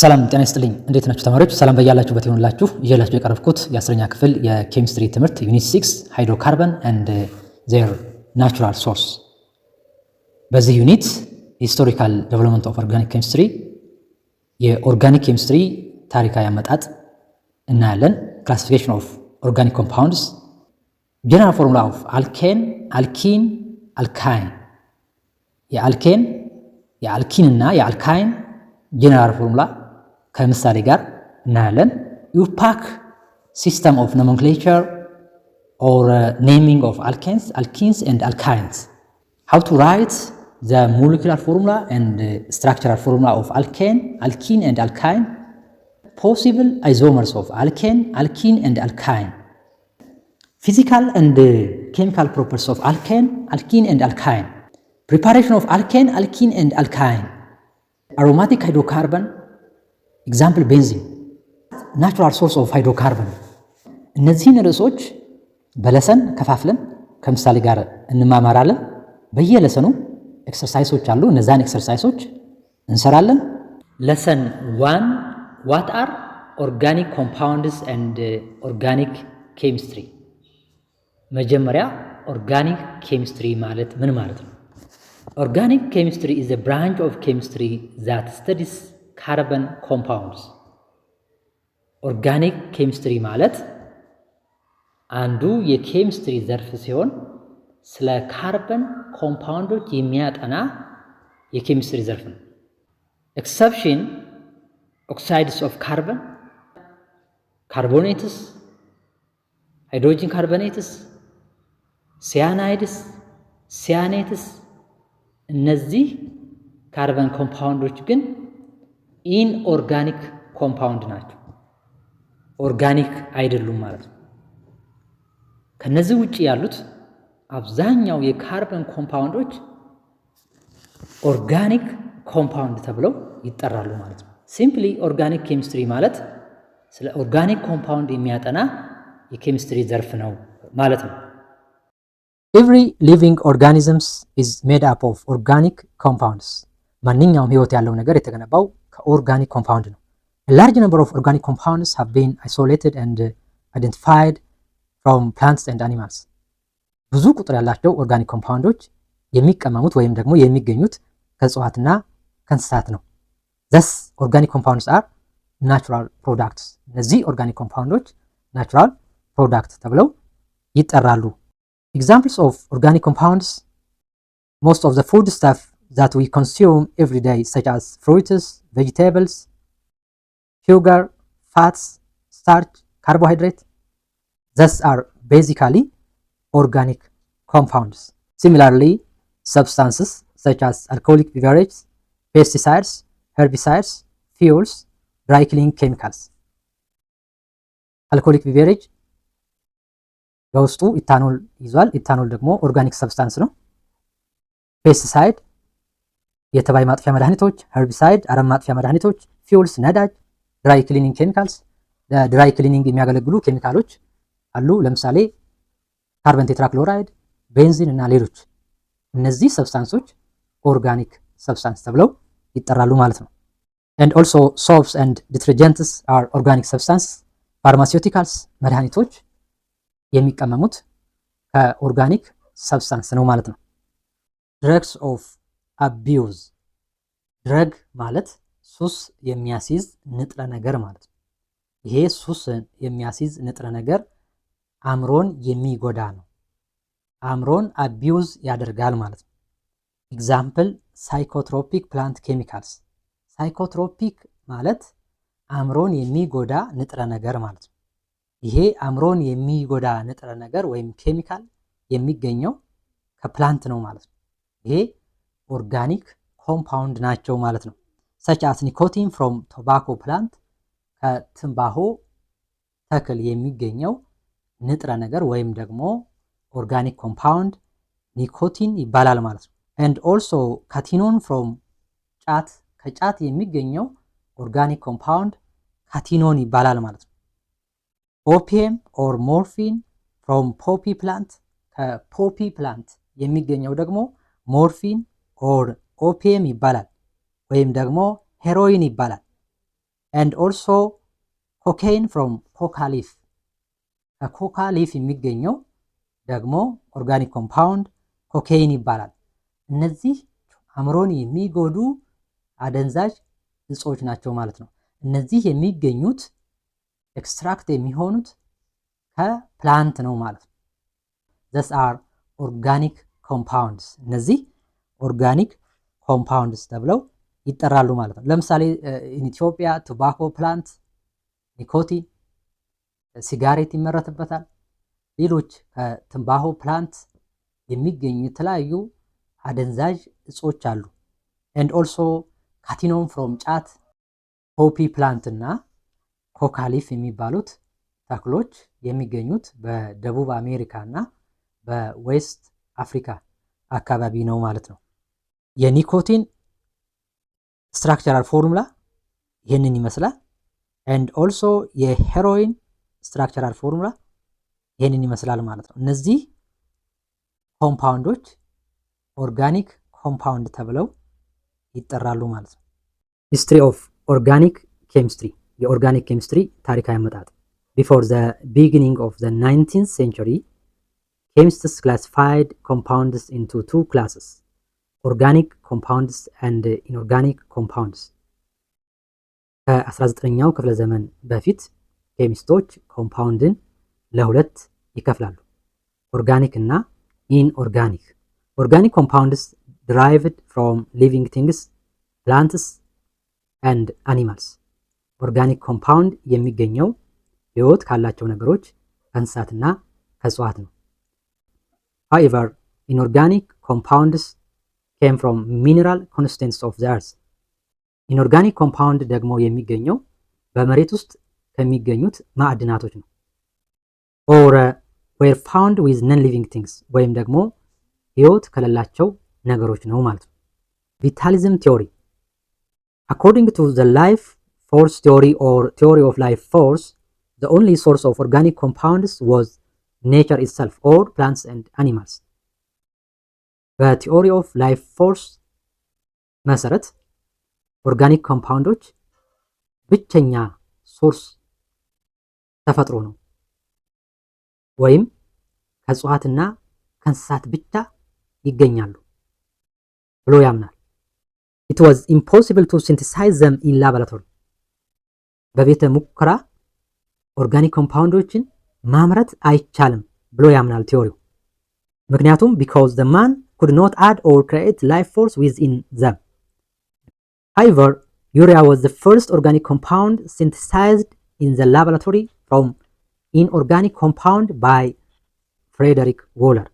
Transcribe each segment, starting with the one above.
ሰላም ጤና ይስጥልኝ። እንዴት ናችሁ ተማሪዎች? ሰላም በያላችሁበት ይሁንላችሁ። ይዤላችሁ የቀረብኩት የ10ኛ ክፍል የኬሚስትሪ ትምህርት ዩኒት 6 ሃይድሮካርበን ኤንድ ዜር ናቹራል ሶርስ። በዚህ ዩኒት ሂስቶሪካል ዴቨሎፕመንት ኦፍ ኦርጋኒክ ኬሚስትሪ የኦርጋኒክ ኬሚስትሪ ታሪካዊ አመጣጥ እናያለን። ክላሲፊኬሽን ኦፍ ኦርጋኒክ ኮምፓውንድስ፣ ጀነራል ፎርሙላ ኦፍ አልኬን፣ አልኪን፣ አልካይን። የአልኬን የአልኪን እና የአልካይን ጀነራል ፎርሙላ ከምሳሌ ጋር እናያለን። ዩፓክ ሲስተም ኦፍ ኖሜንክሌቸር ኦር ኔሚንግ ኦፍ አልኬንስ፣ አልኪንስ ኤንድ አልካይንስ። ሃው ቱ ራይት ዘ ሞለኪውላር ፎርሙላ ኤንድ ስትራክቸራል ፎርሙላ ኦፍ አልኬን፣ አልኪን ኤንድ አልካይን። ፖሲብል አይዞመርስ ኦፍ አልኬን፣ አልኪን ኤንድ አልካይን። ፊዚካል ኤንድ ኬሚካል ፕሮፐርቲስ ኦፍ አልኬን፣ አልኪን ኤንድ አልካይን። ፕሪፓሬሽን ኦፍ አልኬን፣ አልኪን ኤንድ አልካይን። አሮማቲክ ሃይድሮካርበን ኤግዛምፕል ቤንዚን፣ ናቹራል ሶርስ ኦፍ ሃይድሮካርበን። እነዚህን ርዕሶች በለሰን ከፋፍለን ከምሳሌ ጋር እንማማራለን። በየለሰኑ ኤክሰርሳይሶች አሉ። እነዛን ኤክሰርሳይሶች እንሰራለን። ለሰን 1 ዋት አር ኦርጋኒክ ኮምፓውንድስ ኤንድ ኦርጋኒክ ኬሚስትሪ። መጀመሪያ ኦርጋኒክ ኬሚስትሪ ማለት ምን ማለት ነው? Organic chemistry is a branch of chemistry that studies carbon compounds. ኦርጋኒክ ኬሚስትሪ ማለት አንዱ የኬሚስትሪ ዘርፍ ሲሆን ስለ ካርበን ኮምፓውንዶች የሚያጠና የኬሚስትሪ ዘርፍ ነው። ኤክሰፕሽን ኦክሳይድስ ኦፍ ካርበን፣ ካርቦኔትስ፣ ሃይድሮጂን ካርቦኔትስ፣ ሲያናይድስ፣ ሲያኔትስ። እነዚህ ካርበን ኮምፓውንዶች ግን ኢንኦርጋኒክ ኮምፓውንድ ናቸው፣ ኦርጋኒክ አይደሉም ማለት ነው። ከነዚህ ውጭ ያሉት አብዛኛው የካርበን ኮምፓውንዶች ኦርጋኒክ ኮምፓውንድ ተብለው ይጠራሉ ማለት ነው። ሲምፕሊ ኦርጋኒክ ኬሚስትሪ ማለት ስለ ኦርጋኒክ ኮምፓውንድ የሚያጠና የኬሚስትሪ ዘርፍ ነው ማለት ነው። Every living organisms is made up of organic compounds. ማንኛውም ህይወት ያለው ነገር የተገነባው ከኦርጋኒክ ኮምፓውንድ ነው። A large number of organic compounds have been isolated and identified from plants and animals. ብዙ ቁጥር ያላቸው ኦርጋኒክ ኮምፓውንዶች የሚቀመሙት ወይም ደግሞ የሚገኙት ከእጽዋትና ከእንስሳት ነው። Thus organic compounds are natural products. እነዚህ ኦርጋኒክ ኮምፓውንዶች ናቹራል ፕሮዳክት ተብለው ይጠራሉ። Examples of organic compounds: most of the food stuff that we consume every day, such as fruits, vegetables, sugar, fats, starch, carbohydrate, thus are basically organic compounds. Similarly, substances such as alcoholic beverages, pesticides, herbicides, fuels, dry cleaning chemicals. Alcoholic beverage በውስጡ ኢታኖል ይዟል። ኢታኖል ደግሞ ኦርጋኒክ ሰብስታንስ ነው። ፔስቲሳይድ የተባይ ማጥፊያ መድኃኒቶች፣ ሄርቢሳይድ አረም ማጥፊያ መድኃኒቶች፣ ፊውልስ ነዳጅ፣ ድራይ ክሊኒንግ ኬሚካልስ ለድራይ ክሊኒንግ የሚያገለግሉ ኬሚካሎች አሉ። ለምሳሌ ካርበን ቴትራክሎራይድ፣ ቤንዚን እና ሌሎች። እነዚህ ሰብስታንሶች ኦርጋኒክ ሰብስታንስ ተብለው ይጠራሉ ማለት ነው። and also soaps and detergents are organic substances. ፋርማሲውቲካልስ መድኃኒቶች የሚቀመሙት ከኦርጋኒክ ሰብስታንስ ነው ማለት ነው። ድረግስ ኦፍ አቢዩዝ። ድረግ ማለት ሱስ የሚያስይዝ ንጥረ ነገር ማለት ነው። ይሄ ሱስ የሚያስይዝ ንጥረ ነገር አእምሮን የሚጎዳ ነው። አእምሮን አቢዩዝ ያደርጋል ማለት ነው። ኤግዛምፕል ሳይኮትሮፒክ ፕላንት ኬሚካልስ። ሳይኮትሮፒክ ማለት አእምሮን የሚጎዳ ንጥረ ነገር ማለት ነው። ይሄ አእምሮን የሚጎዳ ንጥረ ነገር ወይም ኬሚካል የሚገኘው ከፕላንት ነው ማለት ነው። ይሄ ኦርጋኒክ ኮምፓውንድ ናቸው ማለት ነው። ሰች አስ ኒኮቲን ፍሮም ቶባኮ ፕላንት፣ ከትንባሆ ተክል የሚገኘው ንጥረ ነገር ወይም ደግሞ ኦርጋኒክ ኮምፓውንድ ኒኮቲን ይባላል ማለት ነው። and also ካቲኖን ፍሮም ጫት፣ ከጫት የሚገኘው ኦርጋኒክ ኮምፓውንድ ካቲኖን ይባላል ማለት ነው። ኦፒየም ኦር ሞርፊን ፍሮም ፖፒ ፕላንት፣ ከፖፒ ፕላንት የሚገኘው ደግሞ ሞርፊን ኦር ኦፒየም ይባላል ወይም ደግሞ ሄሮይን ይባላል። and also cocaine from coca leaf ከኮካ ሊፍ የሚገኘው ደግሞ ኦርጋኒክ ኮምፓውንድ ኮኬይን ይባላል። እነዚህ አእምሮን የሚጎዱ አደንዛዥ እጾች ናቸው ማለት ነው። እነዚህ የሚገኙት ኤክስትራክት የሚሆኑት ከፕላንት ነው ማለት ነው። these are organic compounds እነዚህ ኦርጋኒክ ኮምፓውንድስ ተብለው ይጠራሉ ማለት ነው። ለምሳሌ ኢትዮጵያ ቶባኮ ፕላንት ኒኮቲን ሲጋሬት ይመረትበታል። ሌሎች ከትንባሆ ፕላንት የሚገኙ የተለያዩ አደንዛዥ እጾች አሉ። and also ካቲኖን ፍሮም ጫት፣ ፖፒ ፕላንት እና ኮካሊፍ የሚባሉት ተክሎች የሚገኙት በደቡብ አሜሪካ እና በዌስት አፍሪካ አካባቢ ነው ማለት ነው። የኒኮቲን ስትራክቸራል ፎርሙላ ይህንን ይመስላል። and also የሄሮይን ስትራክቸራል ፎርሙላ ይህንን ይመስላል ማለት ነው። እነዚህ ኮምፓውንዶች ኦርጋኒክ ኮምፓውንድ ተብለው ይጠራሉ ማለት ነው። ሂስትሪ ኦፍ ኦርጋኒክ ኬሚስትሪ የኦርጋኒክ ኬሚስትሪ ታሪካዊ አመጣጥ ቢፎር ዘ ቢጊኒንግ ኦፍ ዘ 19th century chemists classified compounds into two classes organic compounds and inorganic compounds ከ19ኛው ክፍለ ዘመን በፊት ኬሚስቶች ኮምፓውንድን ለሁለት ይከፍላሉ፣ ኦርጋኒክ እና ኢንኦርጋኒክ። ኦርጋኒክ ኮምፓውንድስ derived from living things plants and animals ኦርጋኒክ ኮምፓውንድ የሚገኘው ህይወት ካላቸው ነገሮች ከእንስሳትና ከእጽዋት ነው። however inorganic compounds came from mineral constants of the earth ኢንኦርጋኒክ ኮምፓውንድ ደግሞ የሚገኘው በመሬት ውስጥ ከሚገኙት ማዕድናቶች ነው። or were found with non-living things ወይም ደግሞ ህይወት ከሌላቸው ነገሮች ነው ማለት ነው። ቪታሊዝም ቲዮሪ according to the life force theory or theory of life force the only source of organic compounds was nature itself or plants and animals በቲዮሪ ኦፍ ላይፍ ፎርስ መሰረት ኦርጋኒክ ኮምፓውንዶች ብቸኛ ሶርስ ተፈጥሮ ነው ወይም ከእጽዋትና ከእንስሳት ብቻ ይገኛሉ ብሎ ያምናል። it was impossible to synthesize them in laboratory በቤተ ሙከራ ኦርጋኒክ ኮምፓውንዶችን ማምረት አይቻልም ብሎ ያምናል ቲዮሪው። ምክንያቱም because the man could not add or create life force within them. However, urea was the first organic compound synthesized in the laboratory from inorganic compound by Frederick Wohler.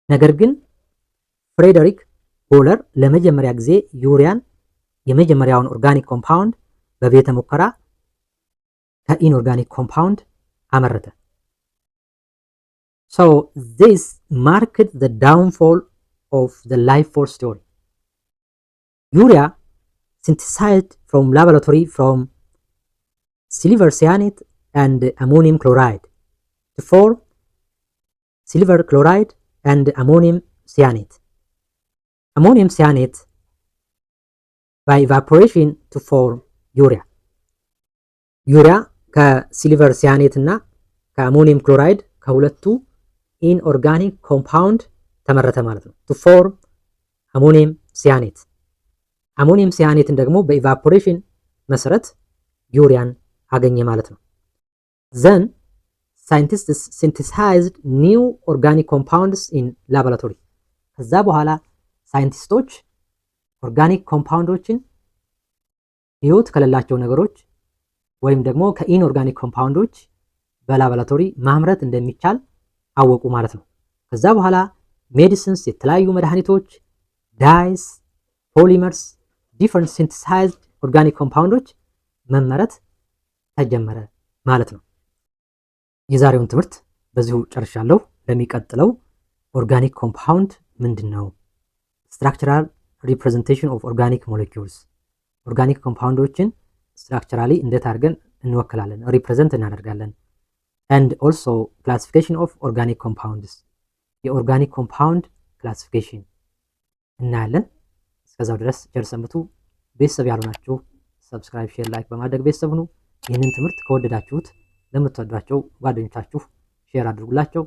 ነገር ግን ፍሬደሪክ ዎለር ለመጀመሪያ ጊዜ ዩሪያን የመጀመሪያውን ኦርጋኒክ ኮምፓውንድ በቤተ ሙከራ ከኢንኦርጋኒክ ኮምፓውንድ አመረተ። So this marked the downfall of the life force theory. Urea synthesized from laboratory from silver cyanide and ammonium chloride to form silver chloride and ammonium cyanide. Ammonium cyanide by evaporation to form urea. Urea ከሲልቨር ሲያኔት እና ከአሞኒየም ክሎራይድ ከሁለቱ ኢንኦርጋኒክ ኮምፓውንድ ተመረተ ማለት ነው። to form ammonium cyanide. አሞኒየም ሲያኔትን ደግሞ በኢቫፖሬሽን መሰረት ዩሪያን አገኘ ማለት ነው። then scientists synthesized new organic compounds in laboratory. ከዛ በኋላ ሳይንቲስቶች ኦርጋኒክ ኮምፓውንዶችን ህይወት ከሌላቸው ነገሮች ወይም ደግሞ ከኢንኦርጋኒክ ኮምፓውንዶች በላቦራቶሪ ማምረት እንደሚቻል አወቁ ማለት ነው። ከዛ በኋላ ሜዲሲንስ የተለያዩ መድኃኒቶች፣ ዳይስ፣ ፖሊመርስ፣ ዲፈረንት ሲንተሳይዝድ ኦርጋኒክ ኮምፓውንዶች መመረት ተጀመረ ማለት ነው። የዛሬውን ትምህርት በዚሁ ጨርሻለሁ። ለሚቀጥለው ኦርጋኒክ ኮምፓውንድ ምንድን ነው? ስትራክቸራል ሪፕሬዘንቴሽን ኦፍ ኦርጋኒክ ሞለኪውልስ ኦርጋኒክ ኮምፓውንዶችን ስትራክቸራሊ እንዴት አድርገን እንወክላለን ሪፕሬዘንት እናደርጋለን። and also classification of organic compounds የኦርጋኒክ ኮምፓውንድ ክላሲፊኬሽን እናያለን። እስከዛው ድረስ ቸር ሰንብቱ። ቤተሰብ ያልሆናችሁ ሰብስክራይብ፣ ሼር፣ ላይክ በማድረግ ቤተሰብ ሁኑ። ይህንን ትምህርት ከወደዳችሁት ለምትወዷቸው ጓደኞቻችሁ ሼር አድርጉላቸው።